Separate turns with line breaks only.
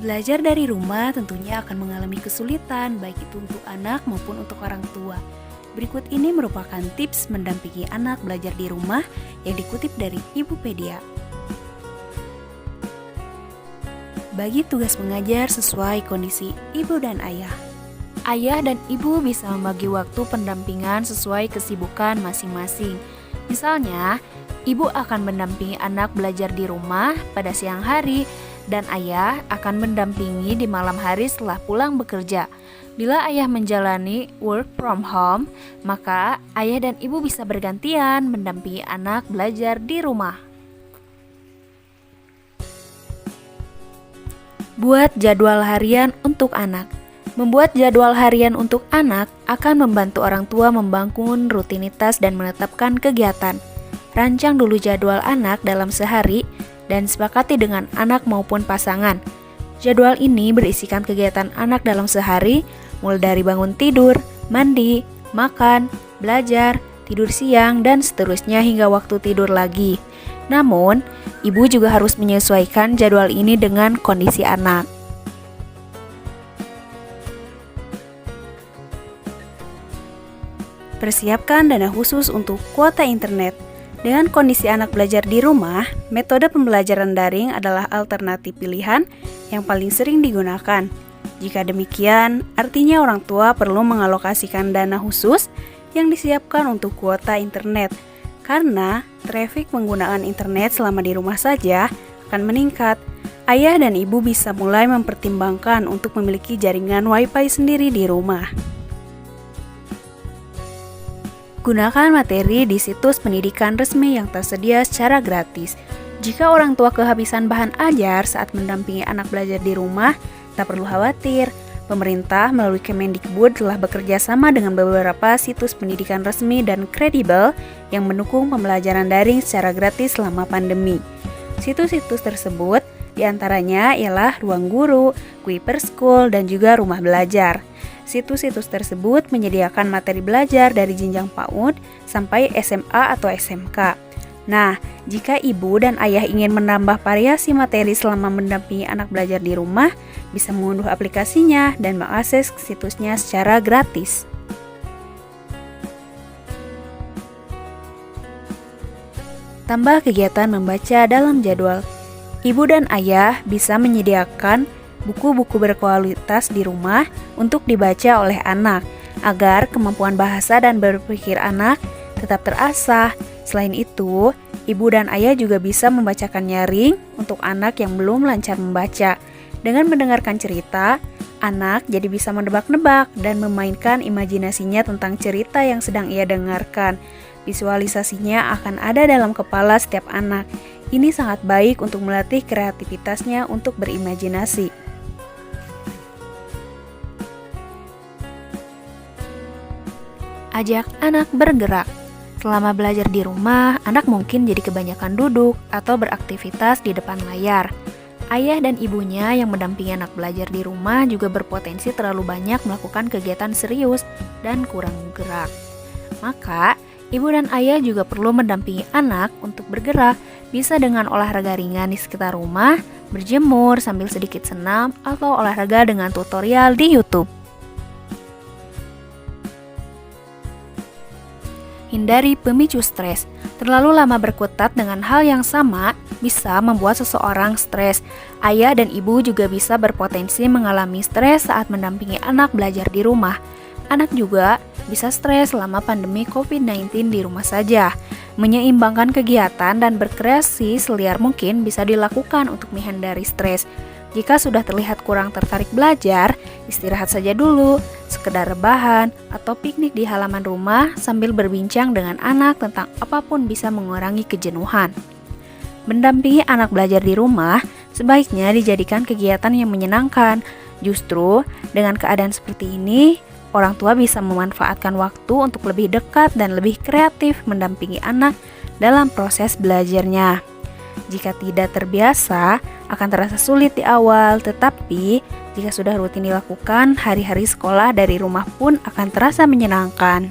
Belajar dari rumah tentunya akan mengalami kesulitan, baik itu untuk anak maupun untuk orang tua. Berikut ini merupakan tips mendampingi anak belajar di rumah yang dikutip dari Ibupedia. Bagi tugas mengajar sesuai kondisi ibu dan ayah. Ayah dan ibu bisa membagi waktu pendampingan sesuai kesibukan masing-masing. Misalnya, ibu akan mendampingi anak belajar di rumah pada siang hari, dan ayah akan mendampingi di malam hari setelah pulang bekerja. Bila ayah menjalani work from home, maka ayah dan ibu bisa bergantian mendampingi anak belajar di rumah. Buat jadwal harian untuk anak. Membuat jadwal harian untuk anak akan membantu orang tua membangun rutinitas dan menetapkan kegiatan. Rancang dulu jadwal anak dalam sehari dan sepakati dengan anak maupun pasangan. Jadwal ini berisikan kegiatan anak dalam sehari, mulai dari bangun tidur, mandi, makan, belajar, tidur siang, dan seterusnya hingga waktu tidur lagi. Namun, ibu juga harus menyesuaikan jadwal ini dengan kondisi anak. Persiapkan dana khusus untuk kuota internet. Dengan kondisi anak belajar di rumah, metode pembelajaran daring adalah alternatif pilihan yang paling sering digunakan. Jika demikian, artinya orang tua perlu mengalokasikan dana khusus yang disiapkan untuk kuota internet, karena trafik penggunaan internet selama di rumah saja akan meningkat. Ayah dan ibu bisa mulai mempertimbangkan untuk memiliki jaringan Wi-Fi sendiri di rumah. Gunakan materi di situs pendidikan resmi yang tersedia secara gratis. Jika orang tua kehabisan bahan ajar saat mendampingi anak belajar di rumah, tak perlu khawatir. Pemerintah melalui Kemendikbud telah bekerja sama dengan beberapa situs pendidikan resmi dan kredibel yang mendukung pembelajaran daring secara gratis selama pandemi. Situs-situs tersebut diantaranya ialah Ruang Guru, Kuiper School, dan juga Rumah Belajar. Situs-situs tersebut menyediakan materi belajar dari jenjang PAUD sampai SMA atau SMK. Nah, jika ibu dan ayah ingin menambah variasi materi selama mendampingi anak belajar di rumah, bisa mengunduh aplikasinya dan mengakses situsnya secara gratis. Tambah kegiatan membaca dalam jadwal. Ibu dan ayah bisa menyediakan buku-buku berkualitas di rumah untuk dibaca oleh anak, agar kemampuan bahasa dan berpikir anak tetap terasah. Selain itu, ibu dan ayah juga bisa membacakan nyaring untuk anak yang belum lancar membaca. Dengan mendengarkan cerita, anak jadi bisa menebak-nebak dan memainkan imajinasinya tentang cerita yang sedang ia dengarkan. Visualisasinya akan ada dalam kepala setiap anak. Ini sangat baik untuk melatih kreativitasnya untuk berimajinasi. Ajak anak bergerak. Selama belajar di rumah, anak mungkin jadi kebanyakan duduk atau beraktivitas di depan layar. Ayah dan ibunya yang mendampingi anak belajar di rumah juga berpotensi terlalu banyak melakukan kegiatan serius dan kurang gerak. Maka, ibu dan ayah juga perlu mendampingi anak untuk bergerak, bisa dengan olahraga ringan di sekitar rumah, berjemur sambil sedikit senam, atau olahraga dengan tutorial di YouTube. Hindari pemicu stres. Terlalu lama berkutat dengan hal yang sama bisa membuat seseorang stres. Ayah dan ibu juga bisa berpotensi mengalami stres saat mendampingi anak belajar di rumah. Anak juga bisa stres selama pandemi COVID-19 di rumah saja. Menyeimbangkan kegiatan dan berkreasi seliar mungkin bisa dilakukan untuk menghindari stres. Jika sudah terlihat kurang tertarik belajar, istirahat saja dulu, sekedar rebahan, atau piknik di halaman rumah sambil berbincang dengan anak tentang apapun bisa mengurangi kejenuhan. Mendampingi anak belajar di rumah sebaiknya dijadikan kegiatan yang menyenangkan. Justru, dengan keadaan seperti ini, orang tua bisa memanfaatkan waktu untuk lebih dekat dan lebih kreatif mendampingi anak dalam proses belajarnya. Jika tidak terbiasa, akan terasa sulit di awal, tetapi jika sudah rutin dilakukan, hari-hari sekolah dari rumah pun akan terasa menyenangkan.